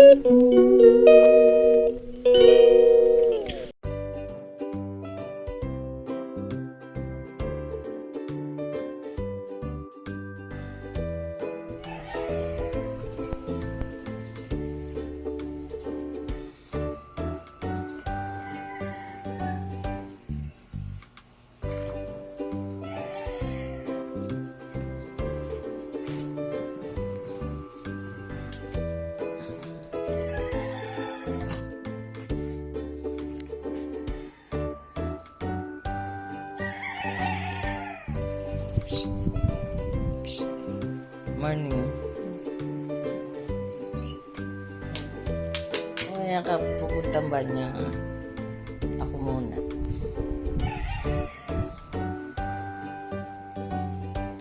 Morning. Kaya ka pupuntang ba niya? Ako muna.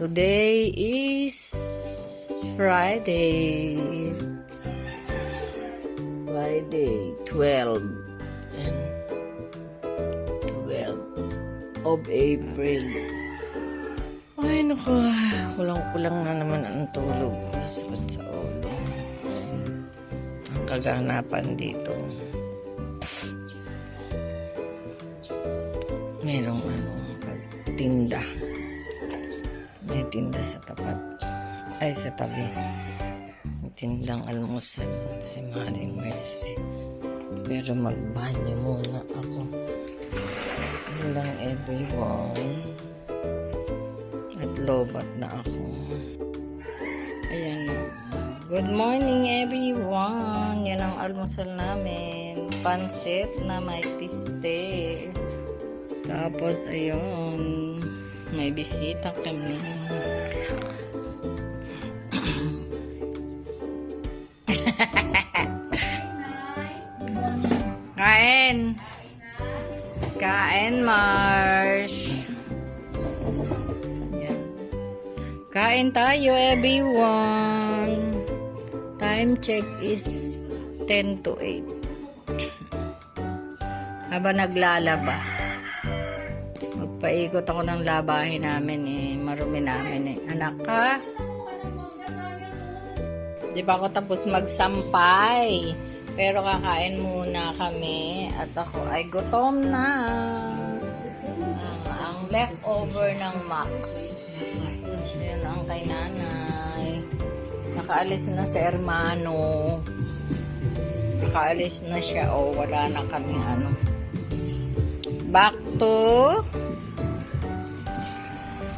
Today is Friday. Friday 12 and 12 of April. Ay, naku. Kulang-kulang na naman ang tulog ko. Sakit sa ulo. Ang kaganapan dito. Merong tinda. May tinda sa tapat. Ay, sa tabi. May tindang almusal si Maring Mercy. Pero magbanyo muna ako. Hello everyone. At lobat na ako. Ayan. Good morning everyone. Yan ang almusal namin. Pansit na may tiste. Tapos ayun. May bisita kami. Kain. Kain, Marsh. Kain tayo, everyone. Time check is 10 to 8. Habang naglalaba. Magpaikot ako ng labahin namin eh. Marumi namin eh. Anak ka? Di ba ako tapos magsampay? Pero kakain muna kami. At ako ay gutom na. Ang leftover ng Max. Yan ang kay nanay. Nakaalis na si Hermano. Nakaalis na siya. O, wala na kami back to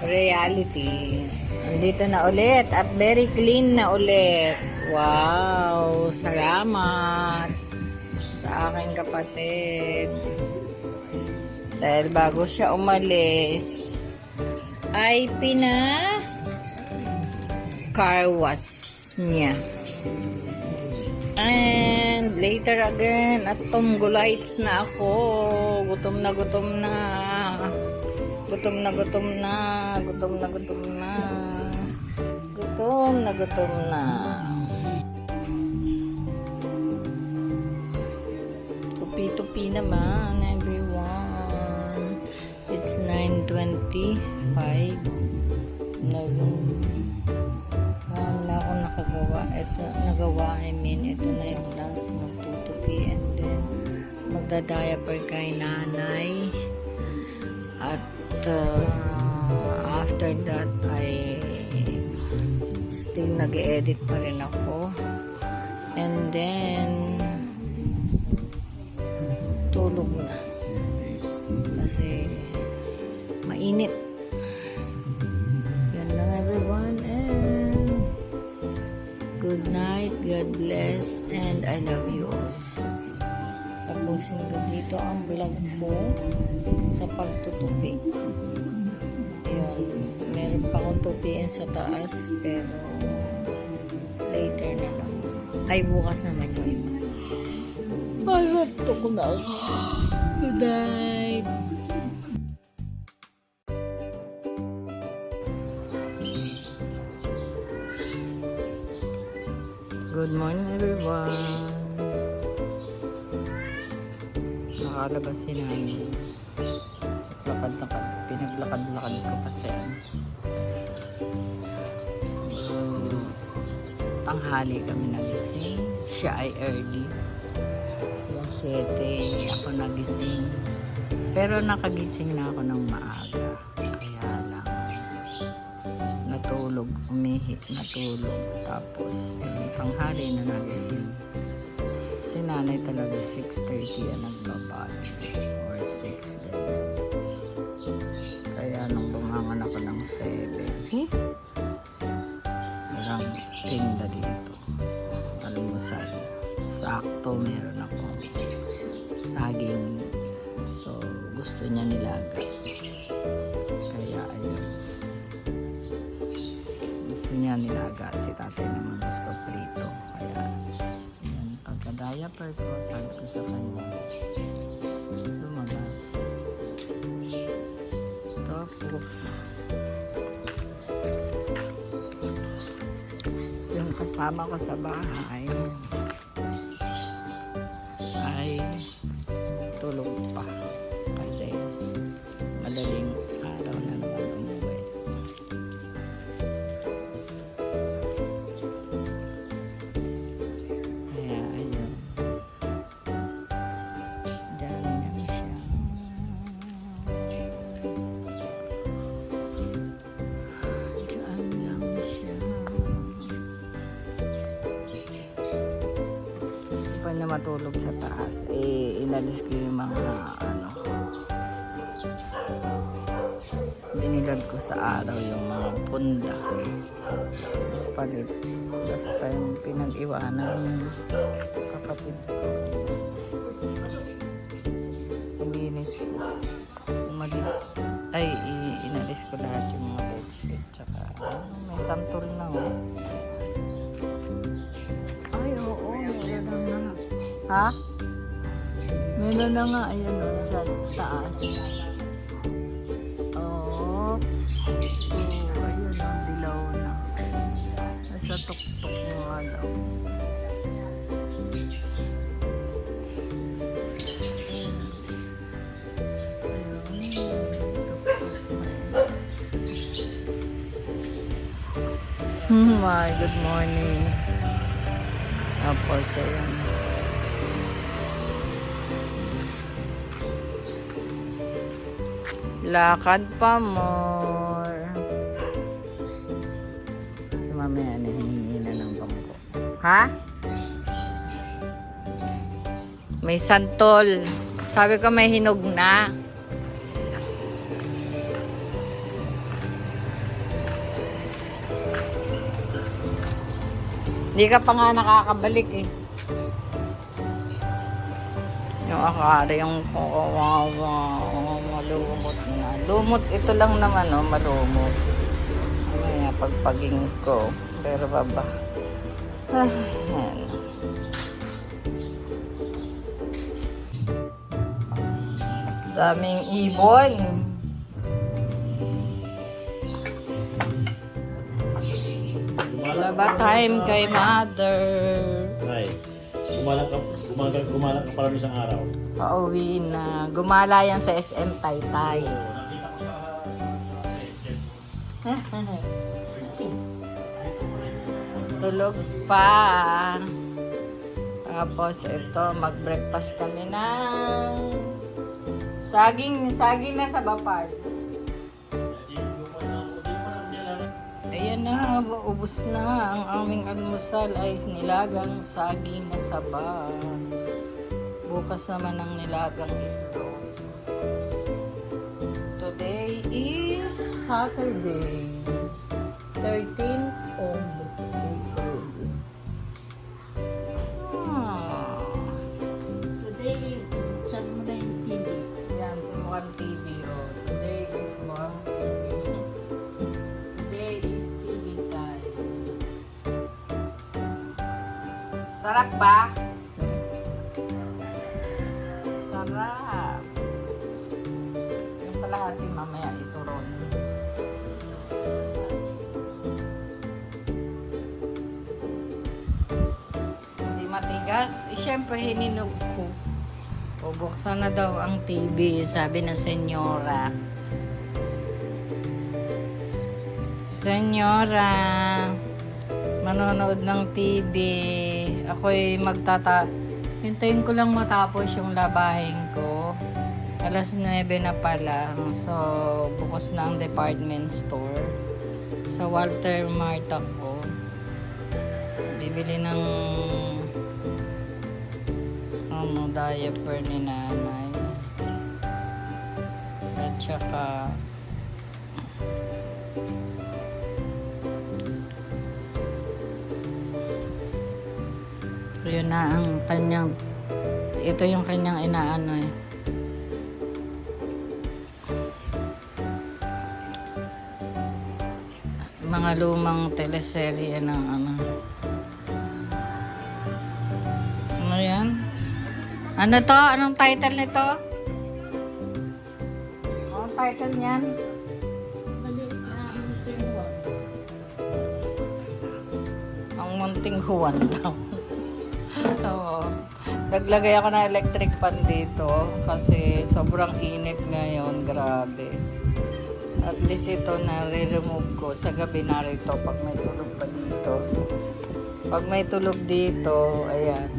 reality. Andito na ulit. At very clean na ulit. Wow! Salamat sa aking kapatid. Dahil bago siya umalis, ay car wash niya. And later again, at tumgulites na ako. Gutom na gutom na. Gutom na gutom na. Gutom na gutom na. Gutom na gutom na. Tupi-tupi naman, everyone. It's 9:25. Wala ako nakagawa. Ito na yung last magtutupi and then magda-diaper kay nanay. At after that ay still nag-edit pa rin ako. And then tulog na. Kasi mainit. Yan lang everyone, and good night, God bless, and I love you all. Tapusin ko dito ang vlog ko sa pagtutupi. Ayun, meron pa akong tupiin sa taas, pero later na lang. Ay, bukas naman yung iba. Ay, bato ko na ako. Good night. Good morning everyone. Nakalabas si Nani. Lakad-lakad. Pinaglakad-lakad ko kasi tanghali kami nagising. siya ay early. Alas 7 ako nagising. Pero nakagising na ako ng maaga. Kaya lang natulog, natulog. Tapos yung tanghali na nagising. Si nanay talaga 6:30 ang nagbabad or 6 ganyan. Kaya nung bumangon ako ng 7, walang tinda dito. Almusal. Sakto meron ako saging. So gusto niya nilaga. Kaya ayun. Gusto niya nilaga. Si tatay naman gusto prito. Kaya yan. Pagka-diaper ko, sabi ko sa kanya, lumabas. Tapos yung kasama ko sa bahay ay tulog pa kasi madaling araw na naman umuwi. Kaya ayun, dyan lang siya. Dyan lang siya. Gusto pa niya matulog sa taas. Inalis ko yung mga binilad ko sa araw yung mga punda. Palit. Last time pinag-iwanan yung kapatid ko. Ininis ko. Inalis ko lahat yung mga bedsheet. Tsaka may santol na Ay, oo. Meron na nga. Ha? Meron na nga. Ayan sa taas. Ayun ang dilaw na. Nasa tuktok mo nga daw. My good morning. Tapos ayan. Lakad pa more. So mamaya nahihingi na ng bangko. Ha? May santol. Sabi ko may hinog na. Hindi ka pa nga nakakabalik eh. Yung akala yung malumot na. Lumot ito lang naman malumot. Mamaya pagpaging ko. Pero baba. Daming ibon. Wala ba time kay mother? Ay, gumalang ka parang isang araw. Pauwi na. Gumala yan sa SM Taytay. Tulog pa. Tapos ito, mag-breakfast kami ng saging na sa Bapart. Ayan na, ubos na. Ang aming almusal ay nilagang saging na saba. Bukas naman ang nilagang itlog. Today is Saturday, 13th of April. Today, saan mo na yung TV? Yan, si Mukhang TV. Today is Mukhang TV. Today is TV time. Sarap ba? Sarap. Yung kalahati mamaya ituron. Hindi matigas. Siyempre hininog ko. Bubuksan na daw ang TV, sabi ng senyora. Senyora, Manonood ng TV. Ako'y hintayin ko lang matapos yung labahin ko. Alas 9 na pala. So, bukas na ang department store. Sa Walter Mart ako. Bibili ng diaper ni nanay. At saka yun na ang kanyang, ito yung kanyang inaano eh. Mga lumang teleserye ng ano. Ano yan? Ano to? Anong title nito? Anong title niyan? Maliit na ang tingwang. Ang munting huwan daw. Oo. Naglagay ako ng electric fan dito kasi sobrang init ngayon. Grabe. At least ito na re-remove ko sa gabi na rito pag may tulog pa dito. Pag may tulog dito, ayan.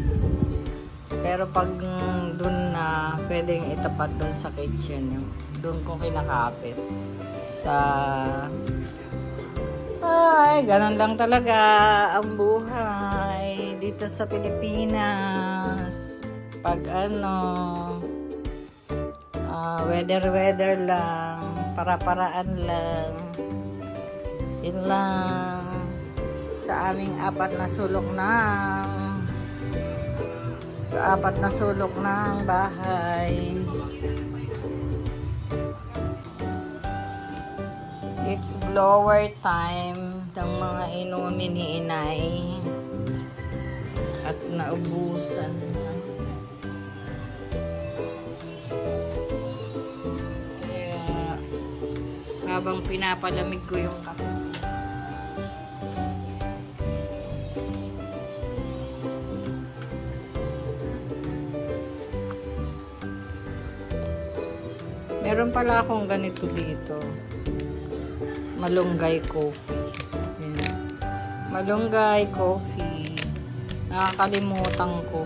Pero pag dun na, pwedeng itapat dun sa kitchen yung dun ko kinakapit. Ay, ganun lang talaga ang buhay dito sa Pilipinas. Pag weather lang, para-paraan lang. Yun lang sa aming apat na sulok ng bahay. It's blower time ng mga inumin ni inay at naubusan na. Kaya habang pinapalamig ko yung kape, meron pala akong ganito dito. Malunggay coffee. Ayan. Malunggay coffee. Nakakalimutan ko.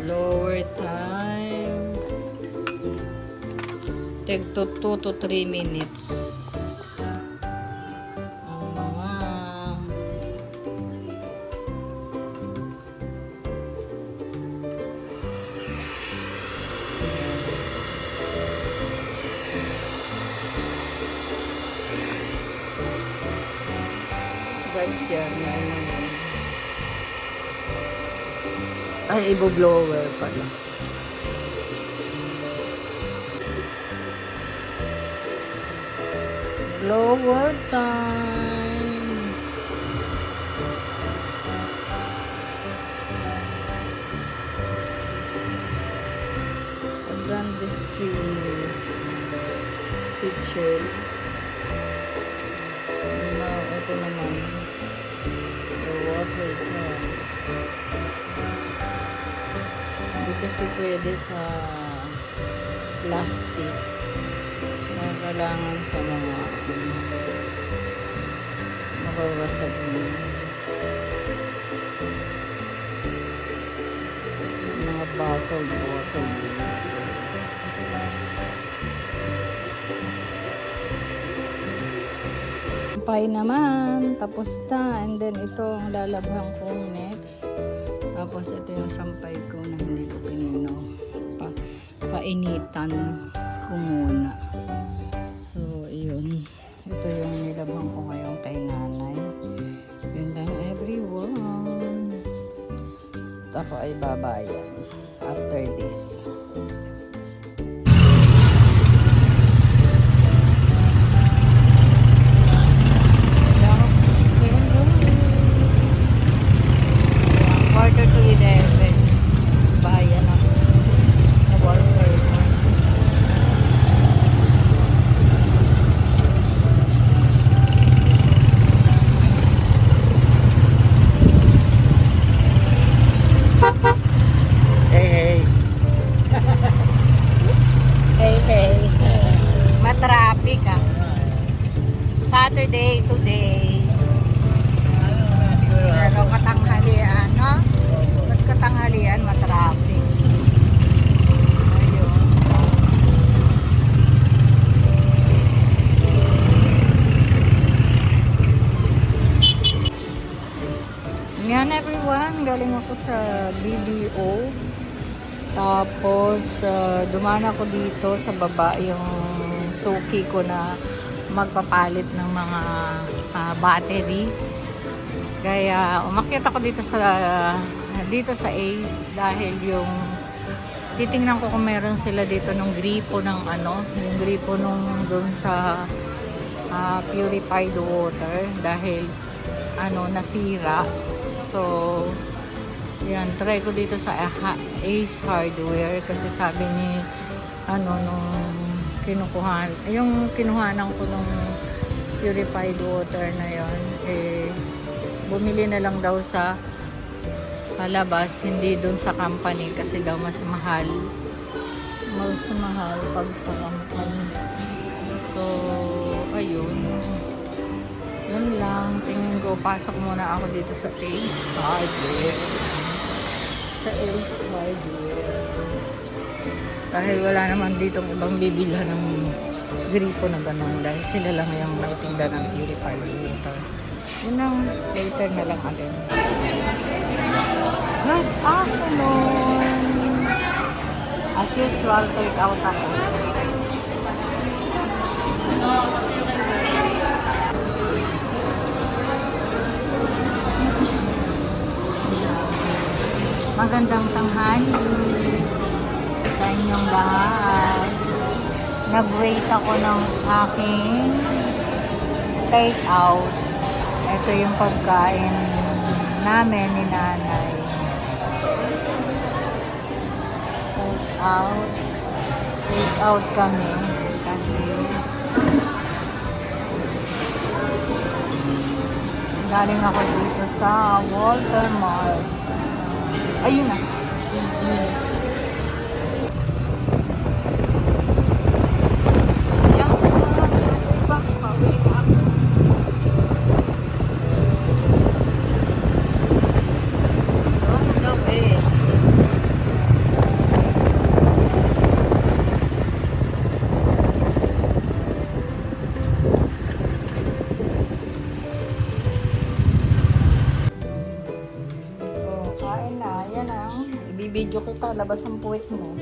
Lower time. Take to 2 to 3 minutes. Ang mga ganyan. Ay, ibo-blower pala. Blower time. I've done this picture. Now, ito naman. The water tap. Hindi kasi pwede sa plastic. Kailangan sa mga makawasag mga bottle. Sampay naman, tapos na. And then ito ang lalabhan kong next. Tapos ito yung sampay ko na hindi ko pinino. Painitan ko muna. So, yun. Ito yung nilabhan ko ngayon kay nanay. Yun lang everyone. At ako ay babayan after this. Quarter to 11. Bahayan ako. Sa Walter. Hey. Saturday today. Pero katanghalian, no? Ba't katanghalian matraffic? Ayun. Yan everyone, galing ako sa BDO. Tapos dumaan ako dito sa baba yung suki ko na magpapalit ng mga battery. Kaya umakyat ako dito sa Ace dahil yung titingnan ko kung meron sila dito ng gripo ng yung gripo nung doon sa purified water dahil nasira. So yan, try ko dito sa Ace Hardware kasi sabi ni nung kinuhanan ko nung purified water na yon, bumili na lang daw sa palabas, hindi dun sa company kasi daw mas mahal pag sa company. So ayun, yun lang. Tingin ko, pasok muna ako dito sa Ace Hardware. Dahil wala naman ditong ibang bibilhan ng gripo na gano'n. Dahil sila lang yung nagtinda ng purified water. Yun lang, later na lang again. Good afternoon! As usual, take out ako. Magandang tanghali sa inyong lahat. Nag-wait ako ng aking take out. Ito yung pagkain namin ni nanay. Take out kami kasi galing ako dito sa Walter Mart. Ayun na. Kain na. Yan ang ibibidyo kita. Labas ang puwit mo.